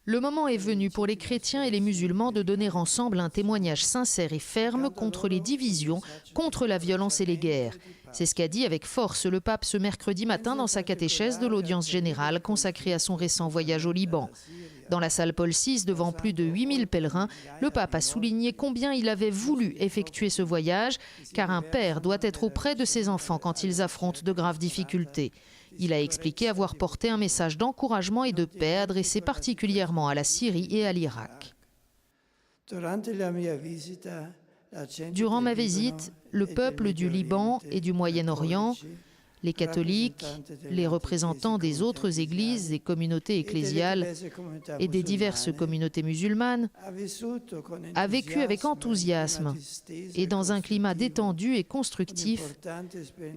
Le moment est venu pour les chrétiens et les musulmans de donner ensemble un témoignage sincère et ferme contre les divisions, contre la violence et les guerres. C'est ce qu'a dit avec force le pape ce mercredi matin dans sa catéchèse de l'audience générale consacrée à son récent voyage au Liban. Dans la salle Paul VI, devant plus de 8000 pèlerins, le pape a souligné combien il avait voulu effectuer ce voyage, car un père doit être auprès de ses enfants quand ils affrontent de graves difficultés. Il a expliqué avoir porté un message d'encouragement et de paix adressé particulièrement à la Syrie et à l'Irak. Durant ma visite, le peuple du Liban et du Moyen-Orient, les catholiques, les représentants des autres églises et communautés ecclésiales et des diverses communautés musulmanes a vécu avec enthousiasme et dans un climat détendu et constructif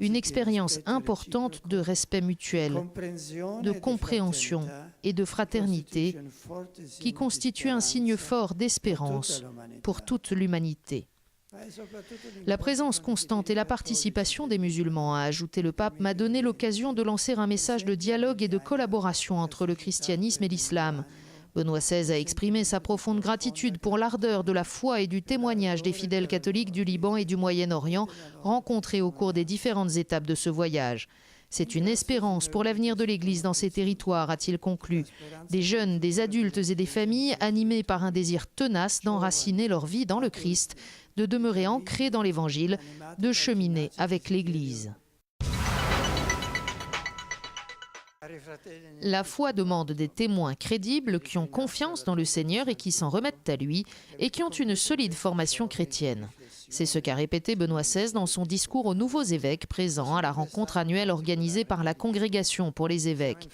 une expérience importante de respect mutuel, de compréhension et de fraternité qui constitue un signe fort d'espérance pour toute l'humanité. La présence constante et la participation des musulmans, a ajouté le pape, m'a donné l'occasion de lancer un message de dialogue et de collaboration entre le christianisme et l'islam. Benoît XVI a exprimé sa profonde gratitude pour l'ardeur de la foi et du témoignage des fidèles catholiques du Liban et du Moyen-Orient rencontrés au cours des différentes étapes de ce voyage. C'est une espérance pour l'avenir de l'Église dans ces territoires, a-t-il conclu. Des jeunes, des adultes et des familles animés par un désir tenace d'enraciner leur vie dans le Christ, de demeurer ancrés dans l'Évangile, de cheminer avec l'Église. La foi demande des témoins crédibles qui ont confiance dans le Seigneur et qui s'en remettent à lui et qui ont une solide formation chrétienne. C'est ce qu'a répété Benoît XVI dans son discours aux nouveaux évêques présents à la rencontre annuelle organisée par la Congrégation pour les évêques.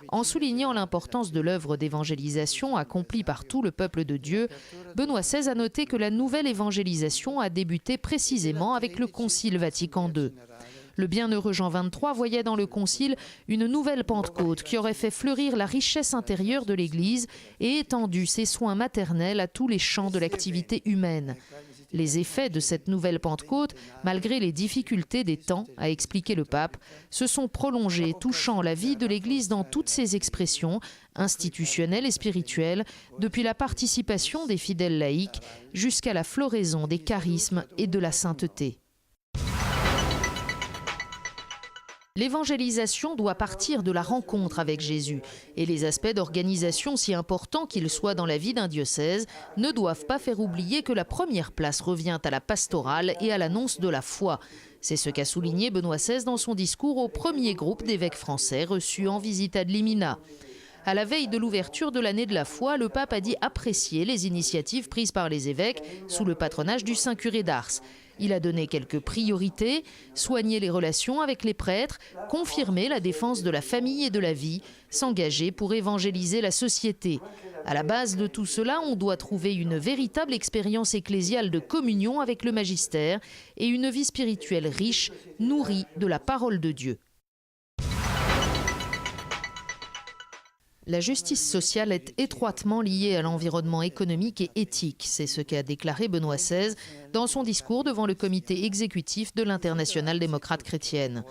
En soulignant l'importance de l'œuvre d'évangélisation accomplie par tout le peuple de Dieu, Benoît XVI a noté que la nouvelle évangélisation a débuté précisément avec le Concile Vatican II. Le bienheureux Jean XXIII voyait dans le Concile une nouvelle Pentecôte qui aurait fait fleurir la richesse intérieure de l'Église et étendu ses soins maternels à tous les champs de l'activité humaine. Les effets de cette nouvelle Pentecôte, malgré les difficultés des temps, a expliqué le pape, se sont prolongés, touchant la vie de l'Église dans toutes ses expressions, institutionnelles et spirituelles, depuis la participation des fidèles laïcs jusqu'à la floraison des charismes et de la sainteté. L'évangélisation doit partir de la rencontre avec Jésus et les aspects d'organisation, si importants qu'ils soient dans la vie d'un diocèse, ne doivent pas faire oublier que la première place revient à la pastorale et à l'annonce de la foi. C'est ce qu'a souligné Benoît XVI dans son discours au premier groupe d'évêques français reçus en visite ad limina. À la veille de l'ouverture de l'année de la foi, le pape a dit apprécier les initiatives prises par les évêques sous le patronage du Saint-Curé d'Ars. Il a donné quelques priorités, soigner les relations avec les prêtres, confirmer la défense de la famille et de la vie, s'engager pour évangéliser la société. À la base de tout cela, on doit trouver une véritable expérience ecclésiale de communion avec le magistère et une vie spirituelle riche, nourrie de la parole de Dieu. La justice sociale est étroitement liée à l'environnement économique et éthique. C'est ce qu'a déclaré Benoît XVI dans son discours devant le comité exécutif de l'Internationale démocrate chrétienne.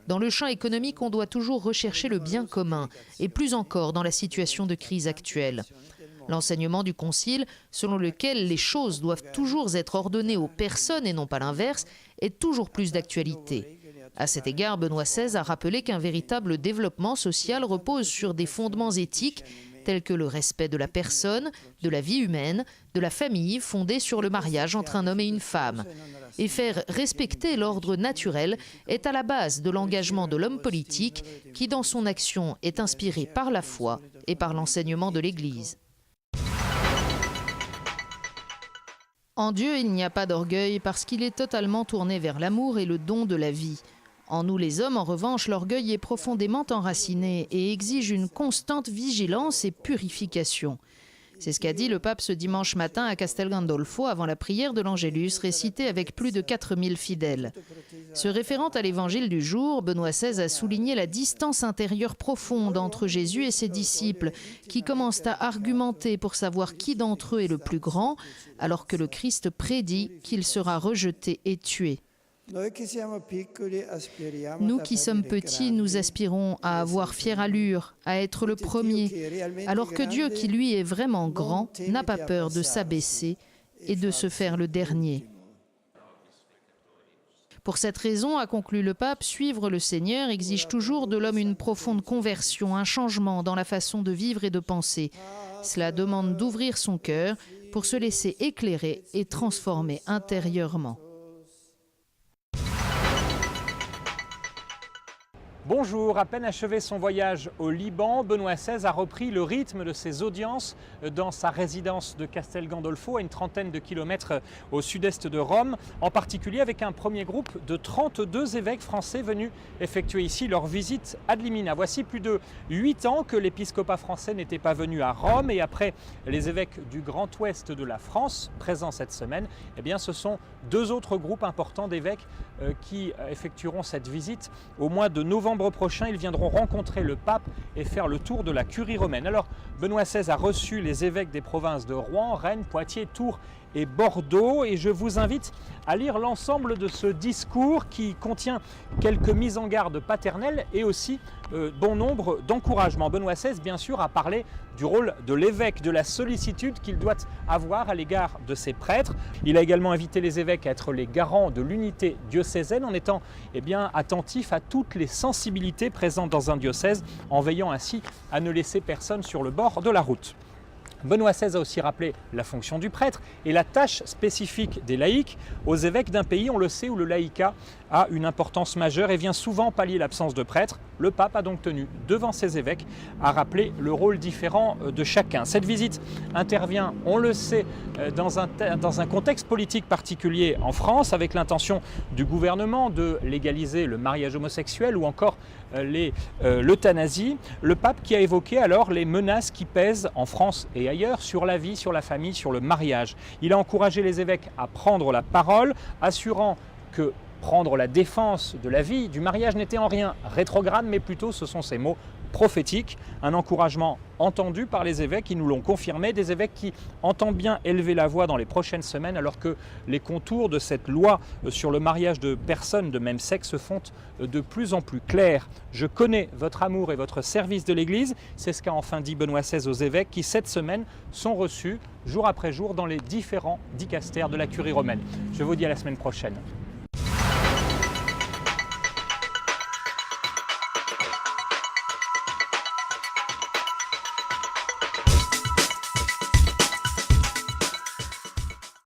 Dans le champ économique, on doit toujours rechercher le bien commun, et plus encore dans la situation de crise actuelle. L'enseignement du Concile, selon lequel les choses doivent toujours être ordonnées aux personnes et non pas l'inverse, est toujours plus d'actualité. À cet égard, Benoît XVI a rappelé qu'un véritable développement social repose sur des fondements éthiques tels que le respect de la personne, de la vie humaine, de la famille fondée sur le mariage entre un homme et une femme. Et faire respecter l'ordre naturel est à la base de l'engagement de l'homme politique qui, dans son action, est inspiré par la foi et par l'enseignement de l'Église. En Dieu, il n'y a pas d'orgueil parce qu'il est totalement tourné vers l'amour et le don de la vie. En nous les hommes, en revanche, l'orgueil est profondément enraciné et exige une constante vigilance et purification. C'est ce qu'a dit le pape ce dimanche matin à Castel Gandolfo avant la prière de l'Angélus, récitée avec plus de 4000 fidèles. Se référant à l'évangile du jour, Benoît XVI a souligné la distance intérieure profonde entre Jésus et ses disciples, qui commencent à argumenter pour savoir qui d'entre eux est le plus grand, alors que le Christ prédit qu'il sera rejeté et tué. Nous qui sommes petits, nous aspirons à avoir fière allure, à être le premier, alors que Dieu, qui lui est vraiment grand, n'a pas peur de s'abaisser et de se faire le dernier. Pour cette raison, a conclu le pape, suivre le Seigneur exige toujours de l'homme une profonde conversion, un changement dans la façon de vivre et de penser. Cela demande d'ouvrir son cœur pour se laisser éclairer et transformer intérieurement. Bonjour, à peine achevé son voyage au Liban, Benoît XVI a repris le rythme de ses audiences dans sa résidence de Castel Gandolfo, à une trentaine de kilomètres au sud-est de Rome, en particulier avec un premier groupe de 32 évêques français venus effectuer ici leur visite ad limina. Voici plus de 8 ans que l'épiscopat français n'était pas venu à Rome, et après les évêques du Grand Ouest de la France, présents cette semaine, eh bien, ce sont deux autres groupes importants d'évêques qui effectueront cette visite au mois de novembre prochain. Ils viendront rencontrer le pape et faire le tour de la curie romaine. Alors, Benoît XVI a reçu les évêques des provinces de Rouen, Rennes, Poitiers, Tours et Bordeaux, et je vous invite à lire l'ensemble de ce discours qui contient quelques mises en garde paternelles et aussi bon nombre d'encouragements. Benoît XVI, bien sûr, a parlé du rôle de l'évêque, de la sollicitude qu'il doit avoir à l'égard de ses prêtres. Il a également invité les évêques à être les garants de l'unité diocésaine en étant attentifs à toutes les sensibilités présentes dans un diocèse, en veillant ainsi à ne laisser personne sur le bord de la route. Benoît XVI a aussi rappelé la fonction du prêtre et la tâche spécifique des laïcs aux évêques d'un pays, on le sait, où le laïcat a une importance majeure et vient souvent pallier l'absence de prêtres. Le pape a donc tenu, devant ses évêques, à rappeler le rôle différent de chacun. Cette visite intervient, on le sait, dans un contexte politique particulier en France, avec l'intention du gouvernement de légaliser le mariage homosexuel ou encore l'euthanasie. Le pape qui a évoqué alors les menaces qui pèsent en France et ailleurs sur la vie, sur la famille, sur le mariage. Il a encouragé les évêques à prendre la parole, assurant que prendre la défense de la vie, du mariage n'était en rien rétrograde, mais plutôt, ce sont ces mots, prophétiques. Un encouragement entendu par les évêques qui nous l'ont confirmé, des évêques qui entendent bien élever la voix dans les prochaines semaines, alors que les contours de cette loi sur le mariage de personnes de même sexe se font de plus en plus clairs. Je connais votre amour et votre service de l'Église, c'est ce qu'a enfin dit Benoît XVI aux évêques qui, cette semaine, sont reçus jour après jour dans les différents dicastères de la curie romaine. Je vous dis à la semaine prochaine.